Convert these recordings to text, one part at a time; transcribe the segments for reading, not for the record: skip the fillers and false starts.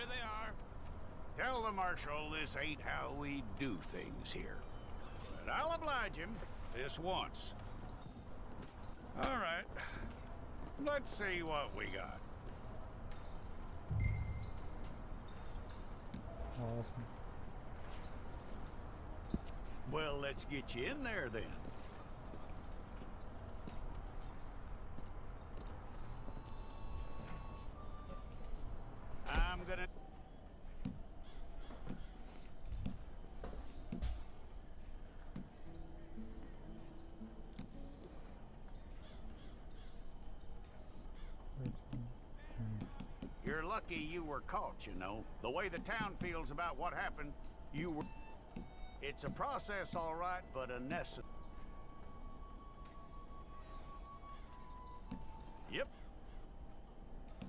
they are. Tell the Marshal this ain't how we do things here. But I'll oblige him this once. All right. Let's see what we got. Awesome. Well, let's get you in there then. I'm gonna... You're lucky you were caught, you know. The way the town feels about what happened, you were... It's a process, all right, but a necessary... Yep.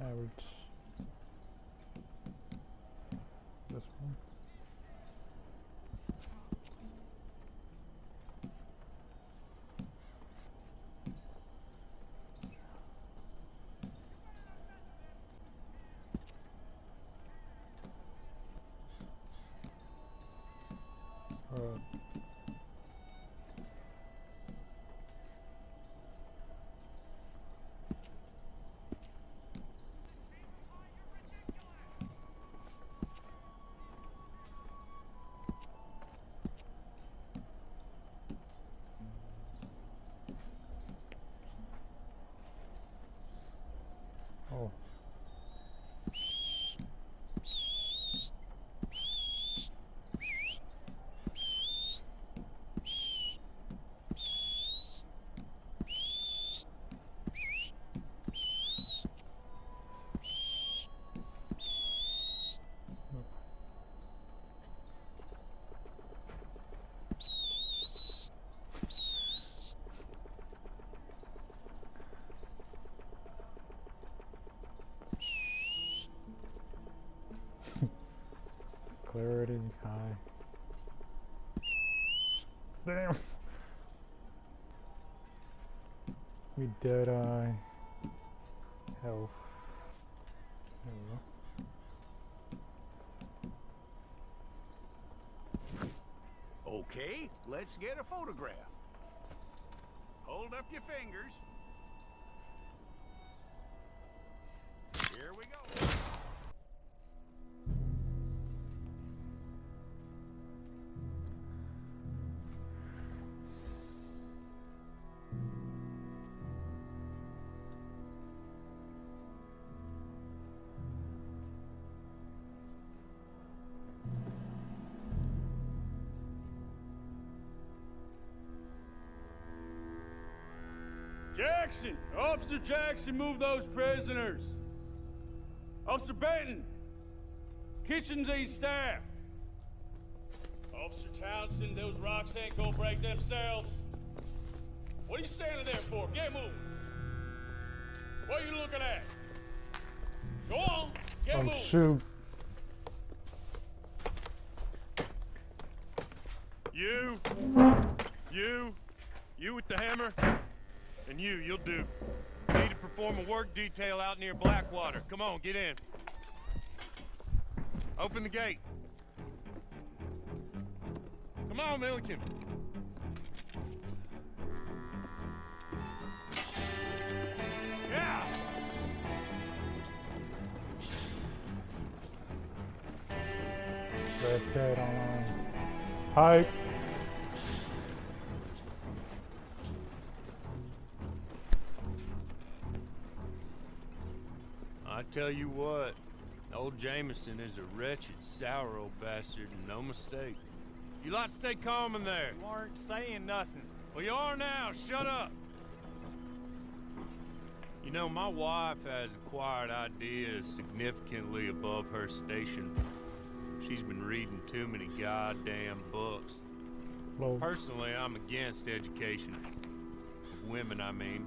Average. This one. Oh. Clarity high. Damn. We dead eye. Health. There we go. Okay, let's get a photograph. Hold up your fingers. Here we go. Jackson! Officer Jackson, move those prisoners! Officer Benton! Kitchens aid staff! Officer Townsend, those rocks ain't gonna break themselves. What are you standing there for? Get moving! What are you looking at? Go on! Get moving! Shoot! You with the hammer? And you'll do. Need to perform a work detail out near Blackwater. Come on, get in. Open the gate. Come on, Milliken. Yeah! Red dead on. Hi. I tell you what, old Jameson is a wretched, sour old bastard, and no mistake. You lot stay calm in there. You aren't saying nothing. Well, you are now. Shut up. You know, my wife has acquired ideas significantly above her station. She's been reading too many goddamn books. Hello. Personally, I'm against education. Of women, I mean.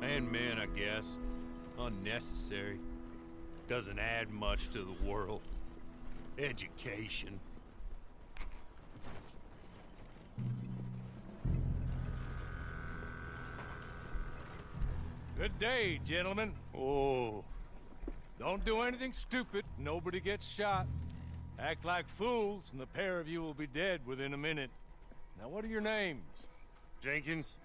And men, I guess. Unnecessary. Doesn't add much to the world. Education. Good day, gentlemen. Oh. Don't Don't do anything stupid. Nobody gets shot. Act like fools, and the pair of you will be dead within a minute. Now, what are your names? Jenkins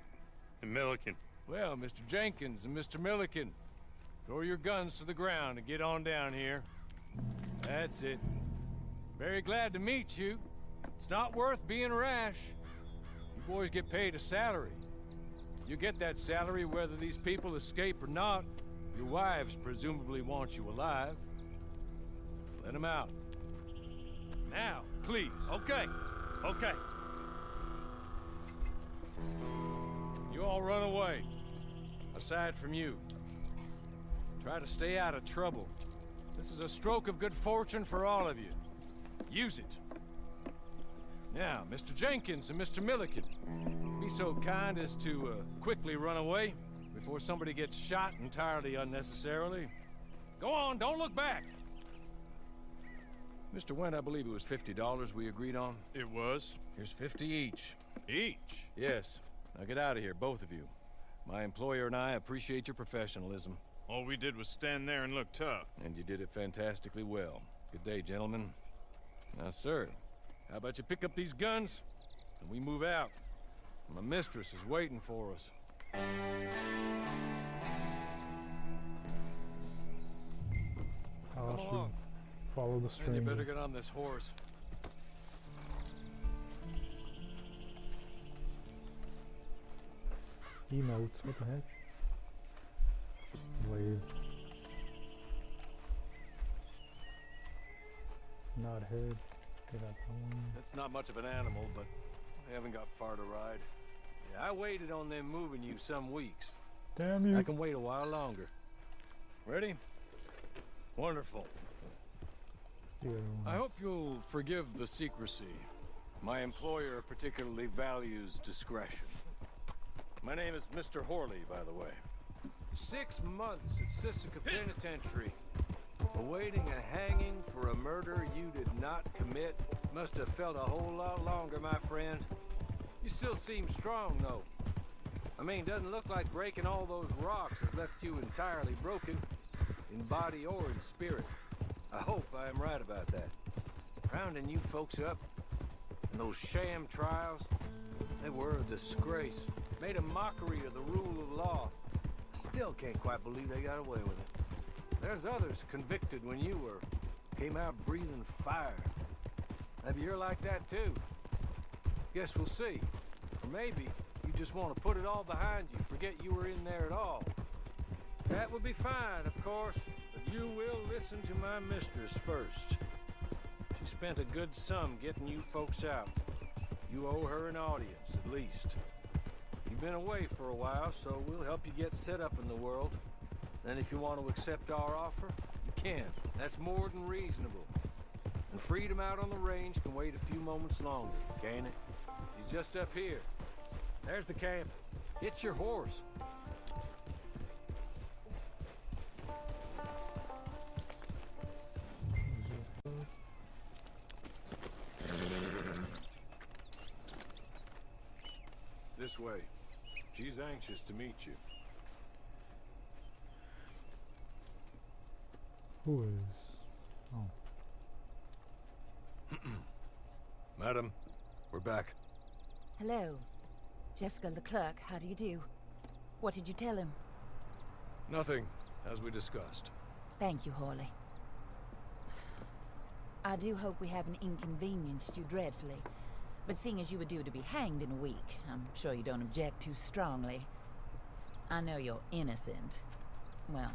and Milliken. Well, Mr. Jenkins and Mr. Milliken, throw your guns to the ground and get on down here. That's it. Very glad to meet you. It's not worth being rash. You boys get paid a salary. You get that salary whether these people escape or not. Your wives presumably want you alive. Let them out. Now, please. Okay, okay. You all run away. Aside from you. Try to stay out of trouble. This is a stroke of good fortune for all of you. Use it. Now, Mr. Jenkins and Mr. Milliken, be so kind as to quickly run away before somebody gets shot entirely unnecessarily. Go on, don't look back. Mr. Wendt, I believe it was $50 we agreed on. It was. Here's 50 each. Each? Yes. Now get out of here, both of you. My employer and I appreciate your professionalism. All we did was stand there and look tough. And you did it fantastically well. Good day, gentlemen. Now, sir, how about you pick up these guns and we move out? My mistress is waiting for us. How Come should along. follow the And stream? you better get on this horse. Emotes, what the heck? Wave. Not head. Get up on. That's not much of an animal, but I haven't got far to ride. Yeah, I waited on them moving you some weeks. Damn you! I can wait a while longer. Ready? Wonderful. The other I ones. hope you'll forgive the secrecy. My employer particularly values discretion. My name is Mr. Horley, by the way. 6 months at Sisika Penitentiary. Awaiting a hanging for a murder you did not commit. Must have felt a whole lot longer, my friend. You still seem strong, though. I mean, doesn't look like breaking all those rocks has left you entirely broken, in body or in spirit. I hope I am right about that. Rounding you folks up, and those sham trials, they were a disgrace. Made a mockery of the rule of law. I still can't quite believe they got away with it. There's others convicted when you were. Came out breathing fire. Maybe you're like that too. Guess we'll see. Or maybe you just want to put it all behind you, forget you were in there at all. That would be fine, of course, but you will listen to my mistress first. She spent a good sum getting you folks out. You owe her an audience, at least. You've been away for a while, so we'll help you get set up in the world. Then if you want to accept our offer, you can. That's more than reasonable. And freedom out on the range can wait a few moments longer, can't it? She's just up here. There's the camp. Get your horse. This way. She's anxious to meet you. Who is? Oh. Madam, we're back. Hello. Jessica Leclerc, how do you do? What did you tell him? Nothing, as we discussed. Thank you, Horley. I do hope we haven't inconvenienced you dreadfully. But seeing as you were due to be hanged in a week, I'm sure you don't object too strongly. I know you're innocent. Well,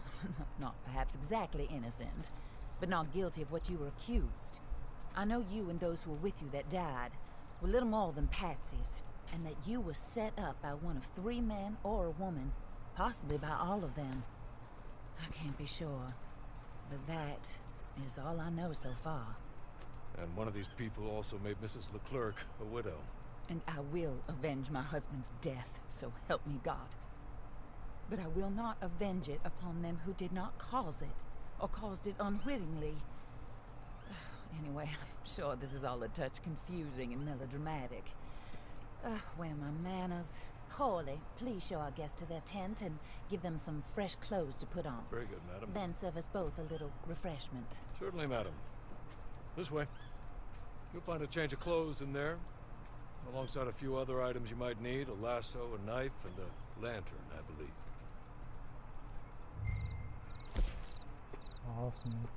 not perhaps exactly innocent, but not guilty of what you were accused. I know you and those who were with you that died were little more than patsies, and that you were set up by one of 3 men or a woman, possibly by all of them. I can't be sure, but that is all I know so far. And one of these people also made Mrs. Leclerc a widow. And I will avenge my husband's death, so help me God. But I will not avenge it upon them who did not cause it, or caused it unwittingly. Anyway, I'm sure this is all a touch confusing and melodramatic. Where are my manners? Hawley, please show our guests to their tent and give them some fresh clothes to put on. Very good, madam. Then serve us both a little refreshment. Certainly, madam. This way. You'll find a change of clothes in there, alongside a few other items you might need, a lasso, a knife, and a lantern, I believe. Awesome.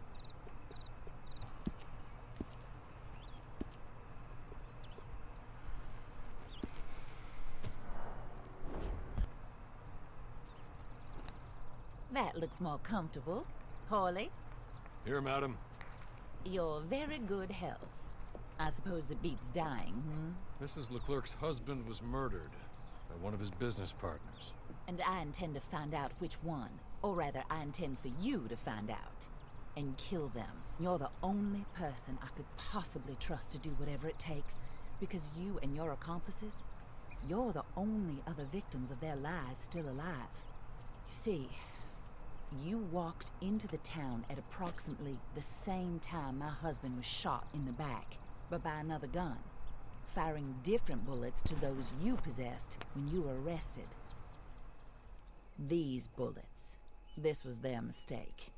That looks more comfortable. Hawley, Here, madam. your very good health. I suppose it beats dying, hmm? Mrs. Leclerc's husband was murdered by one of his business partners. And I intend to find out which one. Or rather, I intend for you to find out. And kill them. You're the only person I could possibly trust to do whatever it takes. Because you and your accomplices, you're the only other victims of their lies still alive. You see, you walked into the town at approximately the same time my husband was shot in the back, but by another gun, firing different bullets to those you possessed when you were arrested. These bullets, this was their mistake.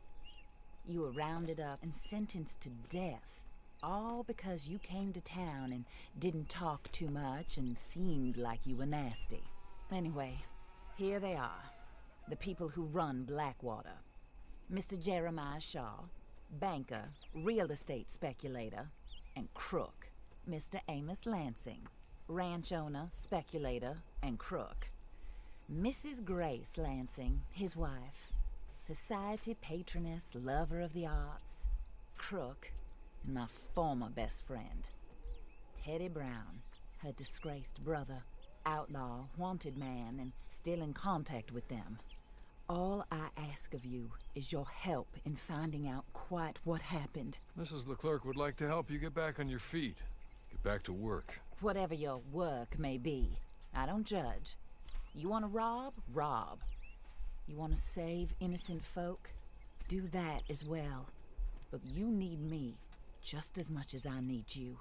You were rounded up and sentenced to death, all because you came to town and didn't talk too much and seemed like you were nasty. Anyway, here they are. The people who run Blackwater. Mr. Jeremiah Shaw, banker, real estate speculator, and crook. Mr. Amos Lansing, ranch owner, speculator, and crook. Mrs. Grace Lansing, his wife, society patroness, lover of the arts, crook, and my former best friend. Teddy Brown, her disgraced brother, outlaw, wanted man, and still in contact with them. All I ask of you is your help in finding out quite what happened. Mrs. Leclerc would like to help you get back on your feet. Get back to work. Whatever your work may be, I don't judge. You want to rob? Rob. You want to save innocent folk? Do that as well. But you need me just as much as I need you.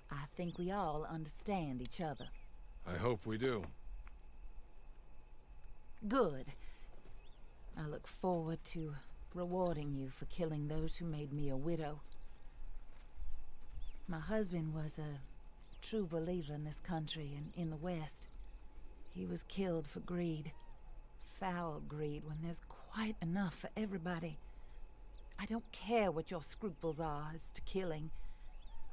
I think we all understand each other. I hope we do. Good. I look forward to rewarding you for killing those who made me a widow. My husband was a true believer in this country and in the West. He was killed for greed. Foul greed when there's quite enough for everybody. I don't care what your scruples are as to killing.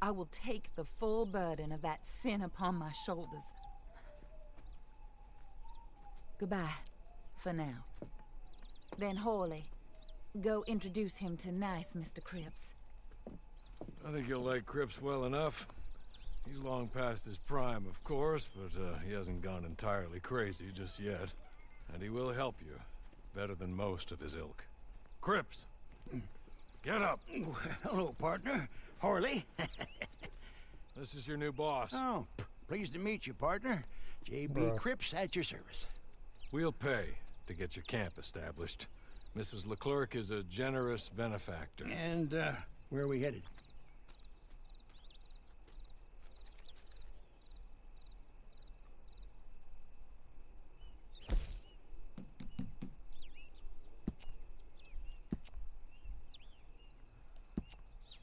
I will take the full burden of that sin upon my shoulders. Goodbye, for now. Then Hawley, go introduce him to nice Mr. Cripps. I think you'll like Cripps well enough. He's long past his prime, of course, but he hasn't gone entirely crazy just yet. And he will help you, better than most of his ilk. Cripps! Get up! Hello, partner. Harley. This is your new boss. Oh, pleased to meet you, partner. J.B. Bruh. Cripps at your service. We'll pay to get your camp established. Mrs. Leclerc is a generous benefactor. And, where are we headed?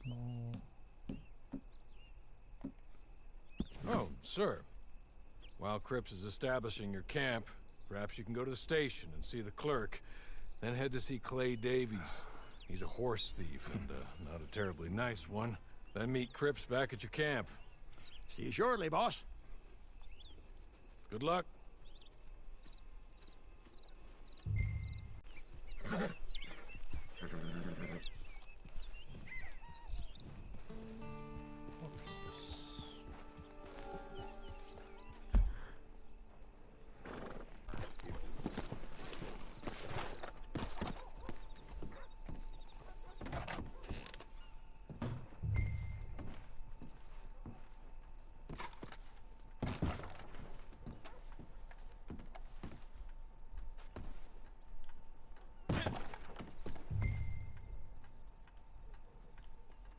Small. Oh, sir. While Cripps is establishing your camp, perhaps you can go to the station and see the clerk, then head to see Clay Davies. He's a horse thief, and not a terribly nice one. Then meet Cripps back at your camp. See you shortly, boss. Good luck.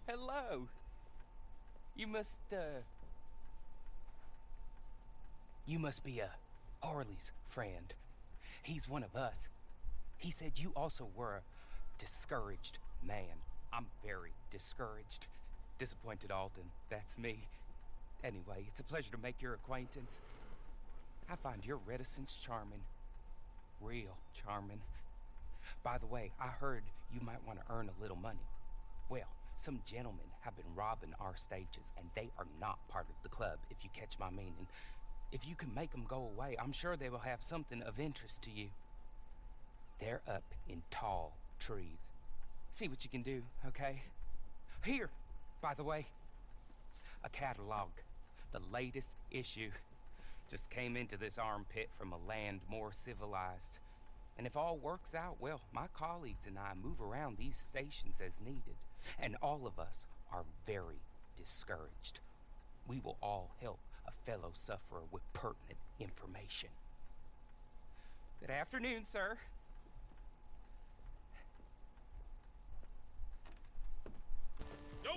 Hello. You must be Harley's friend. He's one of us. He said you also were a discouraged man. I'm very discouraged. Disappointed Alden, that's me. Anyway, it's a pleasure to make your acquaintance. I find your reticence charming. Real charming. By the way, I heard you might want to earn a little money. Well, some gentlemen have been robbing our stages, and they are not part of the club, if you catch my meaning. If you can make them go away, I'm sure they will have something of interest to you. They're up in tall trees. See what you can do, okay? Here, by the way, a catalog. The latest issue. Just came into this armpit from a land more civilized. And if all works out, well, my colleagues and I move around these stations as needed. And all of us are very discouraged. We will all help a fellow sufferer with pertinent information. Good afternoon, sir. Yo!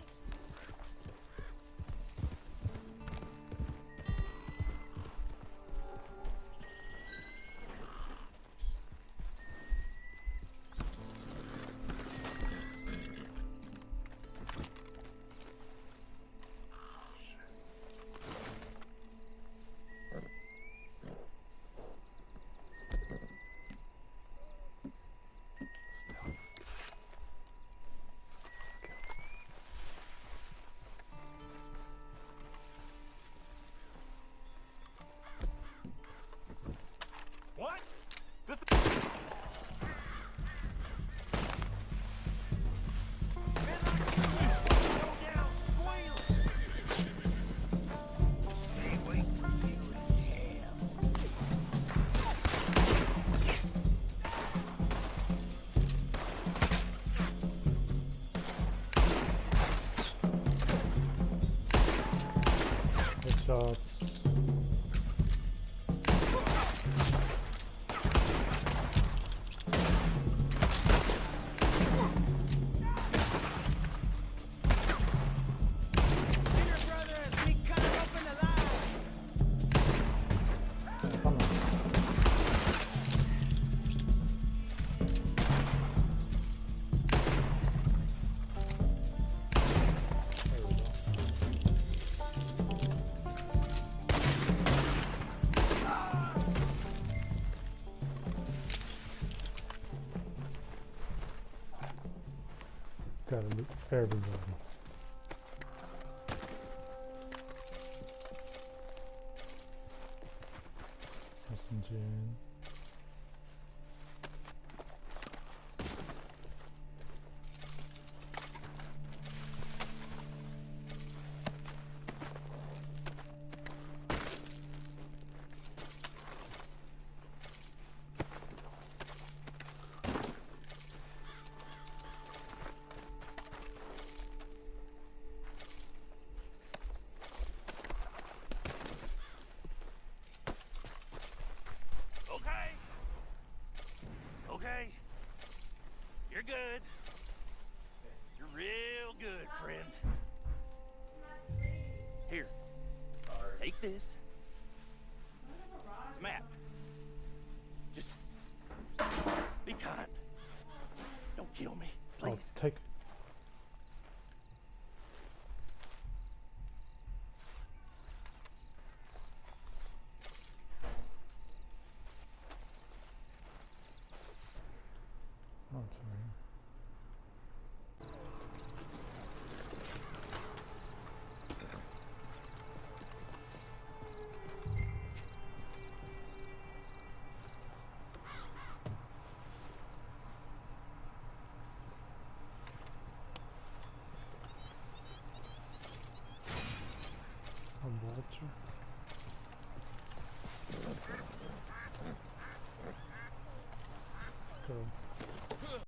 What? This. Headshots. Come on. There we go. Gotta loot everybody. SMG. Okay. Okay. You're good. You're real good, friend. Here. Take this. It's a map. Just be kind. Don't kill me, please. Oh, take. Oh, sorry. A vulture. Let's go.